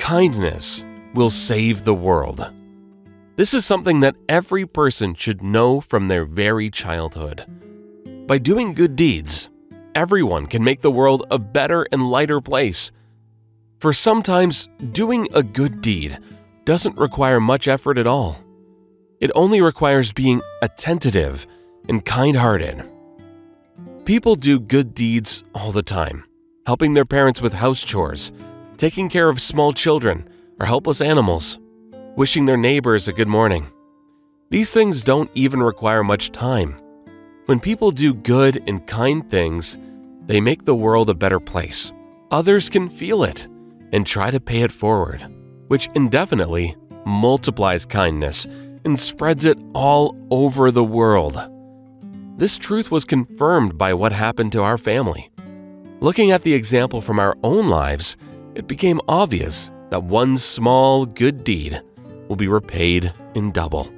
Kindness will save the world. This is something that every person should know from their very childhood. By doing good deeds, everyone can make the world a better and lighter place. For sometimes, doing a good deed doesn't require much effort at all. It only requires being attentive and kind-hearted. People do good deeds all the time, helping their parents with house chores, taking care of small children or helpless animals, wishing their neighbors a good morning. These things don't even require much time. When people do good and kind things, they make the world a better place. Others can feel it and try to pay it forward, which indefinitely multiplies kindness and spreads it all over the world. This truth was confirmed by what happened to our family. Looking at the example from our own lives, it became obvious that one small good deed will be repaid in double.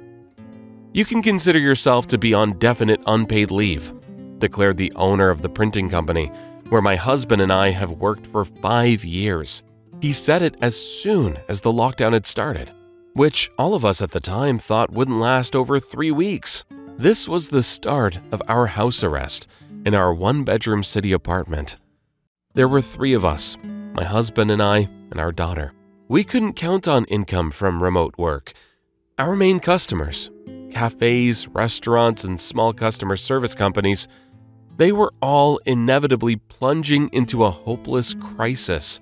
You can consider yourself to be on definite unpaid leave, declared the owner of the printing company where my husband and I have worked for 5 years. He said it as soon as the lockdown had started, which all of us at the time thought wouldn't last over 3 weeks. This was the start of our house arrest in our one-bedroom city apartment. There were 3 of us, my husband and I, and our daughter. We couldn't count on income from remote work. Our main customers, cafes, restaurants, and small customer service companies, they were all inevitably plunging into a hopeless crisis.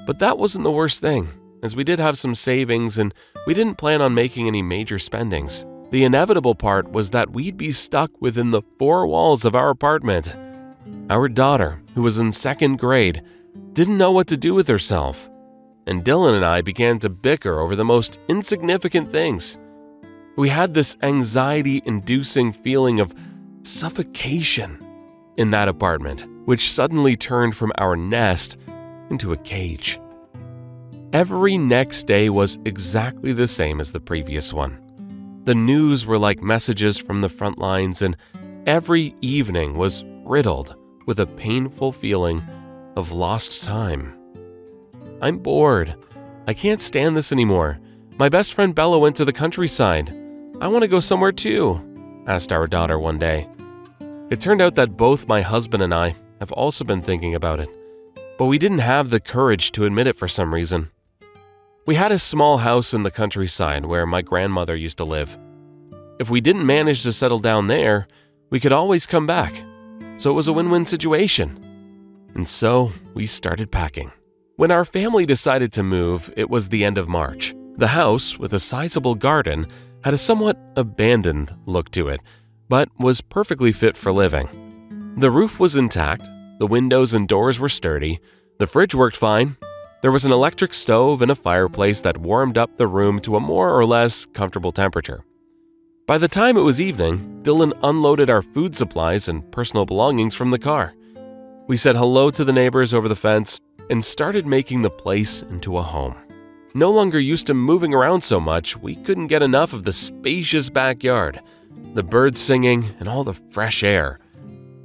But that wasn't the worst thing, as we did have some savings and we didn't plan on making any major spendings. The inevitable part was that we'd be stuck within the 4 walls of our apartment. Our daughter, who was in 2nd grade, didn't know what to do with herself, and Dylan and I began to bicker over the most insignificant things. We had this anxiety-inducing feeling of suffocation in that apartment, which suddenly turned from our nest into a cage. Every next day was exactly the same as the previous one. The news were like messages from the front lines, and every evening was riddled with a painful feeling of lost time. I'm bored. I can't stand this anymore. My best friend Bella went to the countryside. I want to go somewhere too, asked our daughter one day. It turned out that both my husband and I have also been thinking about it, but we didn't have the courage to admit it for some reason. We had a small house in the countryside where my grandmother used to live. If we didn't manage to settle down there, we could always come back. So it was a win-win situation. And so we started packing. When our family decided to move, it was the end of March. The house, with a sizable garden, had a somewhat abandoned look to it, but was perfectly fit for living. The roof was intact, the windows and doors were sturdy, the fridge worked fine. There was an electric stove and a fireplace that warmed up the room to a more or less comfortable temperature. By the time it was evening, Dylan unloaded our food supplies and personal belongings from the car. We said hello to the neighbors over the fence and started making the place into a home. No longer used to moving around so much, we couldn't get enough of the spacious backyard, the birds singing, and all the fresh air.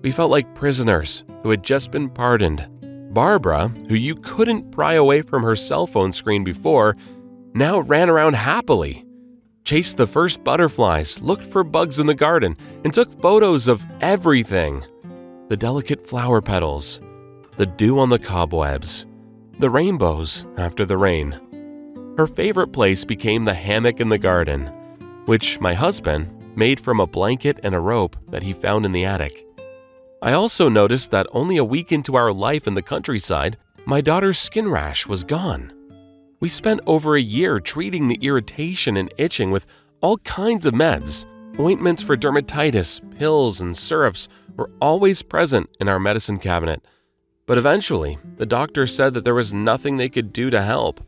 We felt like prisoners who had just been pardoned. Barbara, who you couldn't pry away from her cell phone screen before, now ran around happily, chased the first butterflies, looked for bugs in the garden, and took photos of everything. The delicate flower petals, the dew on the cobwebs, the rainbows after the rain. Her favorite place became the hammock in the garden, which my husband made from a blanket and a rope that he found in the attic. I also noticed that only a week into our life in the countryside, my daughter's skin rash was gone. We spent over a year treating the irritation and itching with all kinds of meds. Ointments for dermatitis, pills, and syrups were always present in our medicine cabinet. But eventually, the doctor said that there was nothing they could do to help.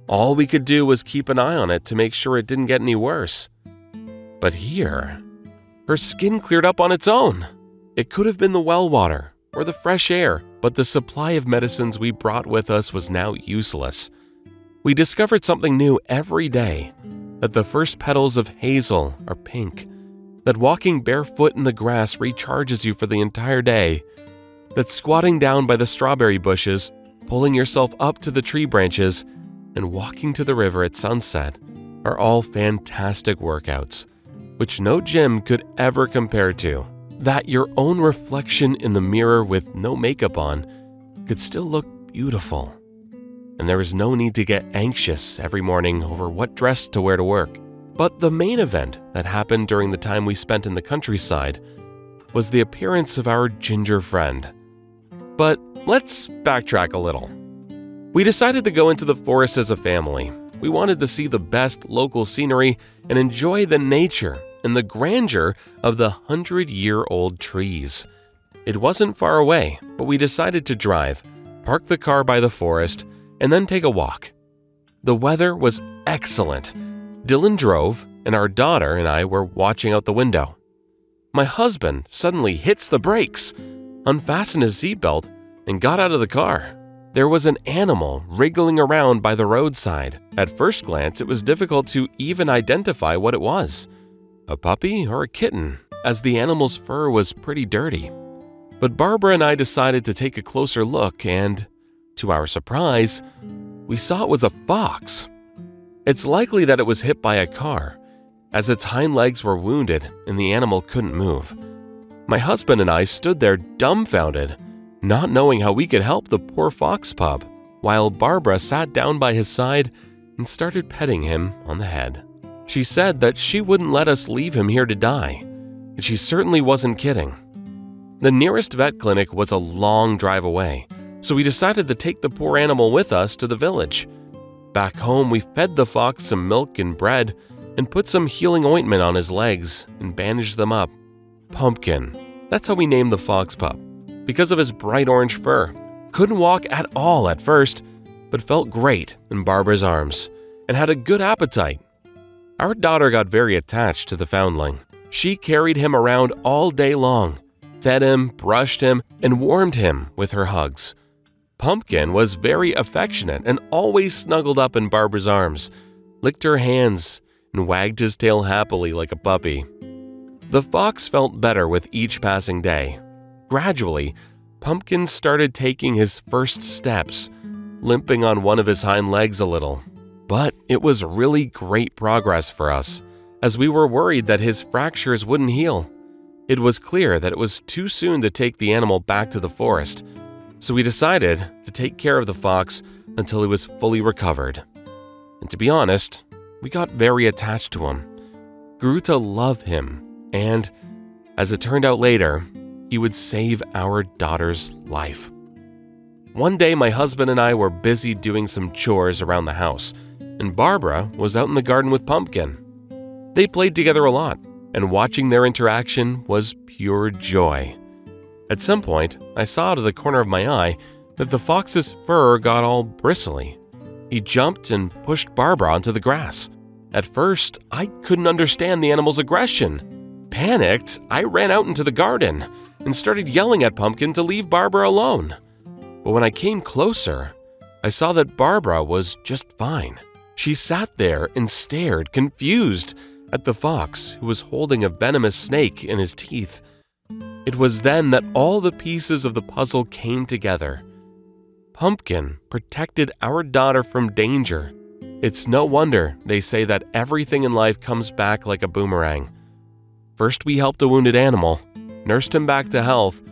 All we could do was keep an eye on it to make sure it didn't get any worse. But here, her skin cleared up on its own. It could have been the well water or the fresh air, but the supply of medicines we brought with us was now useless. We discovered something new every day, that the first petals of hazel are pink, that walking barefoot in the grass recharges you for the entire day, that squatting down by the strawberry bushes, pulling yourself up to the tree branches, and walking to the river at sunset are all fantastic workouts, which no gym could ever compare to. That your own reflection in the mirror with no makeup on could still look beautiful. And there is no need to get anxious every morning over what dress to wear to work. But the main event that happened during the time we spent in the countryside was the appearance of our ginger friend. But let's backtrack a little. We decided to go into the forest as a family. We wanted to see the best local scenery and enjoy the nature and the grandeur of the 100-year-old trees. It wasn't far away, but we decided to drive, park the car by the forest, and then take a walk. The weather was excellent. Dylan drove, and our daughter and I were watching out the window. My husband suddenly hits the brakes, unfastened his seatbelt, and got out of the car. There was an animal wriggling around by the roadside. At first glance, it was difficult to even identify what it was, a puppy or a kitten, as the animal's fur was pretty dirty. But Barbara and I decided to take a closer look, and to our surprise, we saw it was a fox. It's likely that it was hit by a car, as its hind legs were wounded and the animal couldn't move. My husband and I stood there dumbfounded, not knowing how we could help the poor fox pup, while Barbara sat down by his side and started petting him on the head. She said that she wouldn't let us leave him here to die, and she certainly wasn't kidding. The nearest vet clinic was a long drive away, so we decided to take the poor animal with us to the village. Back home, we fed the fox some milk and bread and put some healing ointment on his legs and bandaged them up. Pumpkin, that's how we named the fox pup, because of his bright orange fur. Couldn't walk at all at first, but felt great in Barbara's arms and had a good appetite. Our daughter got very attached to the foundling. She carried him around all day long, fed him, brushed him, and warmed him with her hugs. Pumpkin was very affectionate and always snuggled up in Barbara's arms, licked her hands, and wagged his tail happily like a puppy. The fox felt better with each passing day. Gradually, Pumpkin started taking his first steps, limping on one of his hind legs a little. But it was really great progress for us, as we were worried that his fractures wouldn't heal. It was clear that it was too soon to take the animal back to the forest, so we decided to take care of the fox until he was fully recovered. And to be honest, we got very attached to him, grew to love him, and, as it turned out later, he would save our daughter's life. One day, my husband and I were busy doing some chores around the house, and Barbara was out in the garden with Pumpkin. They played together a lot, and watching their interaction was pure joy. At some point, I saw out of the corner of my eye that the fox's fur got all bristly. He jumped and pushed Barbara onto the grass. At first, I couldn't understand the animal's aggression. Panicked, I ran out into the garden and started yelling at Pumpkin to leave Barbara alone. But when I came closer, I saw that Barbara was just fine. She sat there and stared, confused, at the fox who was holding a venomous snake in his teeth. It was then that all the pieces of the puzzle came together. Pumpkin protected our daughter from danger. It's no wonder they say that everything in life comes back like a boomerang. First, we helped a wounded animal, nursed him back to health,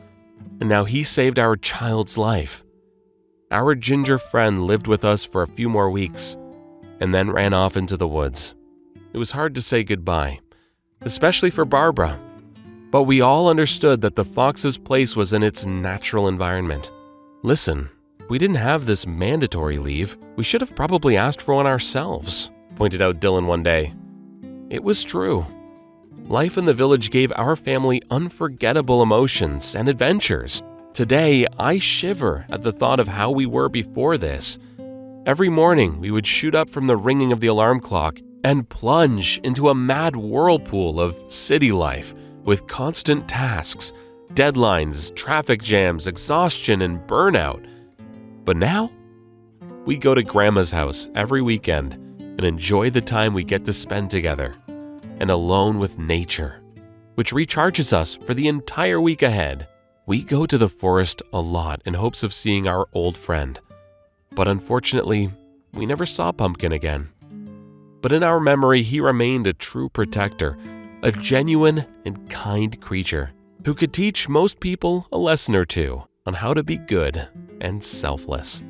and now he saved our child's life. Our ginger friend lived with us for a few more weeks and then ran off into the woods. It was hard to say goodbye, especially for Barbara, but we all understood that the fox's place was in its natural environment. Listen, we didn't have this mandatory leave. We should have probably asked for one ourselves, pointed out Dylan one day. It was true. Life in the village gave our family unforgettable emotions and adventures. Today, I shiver at the thought of how we were before this. Every morning, we would shoot up from the ringing of the alarm clock and plunge into a mad whirlpool of city life with constant tasks, deadlines, traffic jams, exhaustion, and burnout. But now, we go to Grandma's house every weekend and enjoy the time we get to spend together and alone with nature, which recharges us for the entire week ahead. We go to the forest a lot in hopes of seeing our old friend, but unfortunately, we never saw Pumpkin again. But in our memory, he remained a true protector, a genuine and kind creature who could teach most people a lesson or two on how to be good and selfless.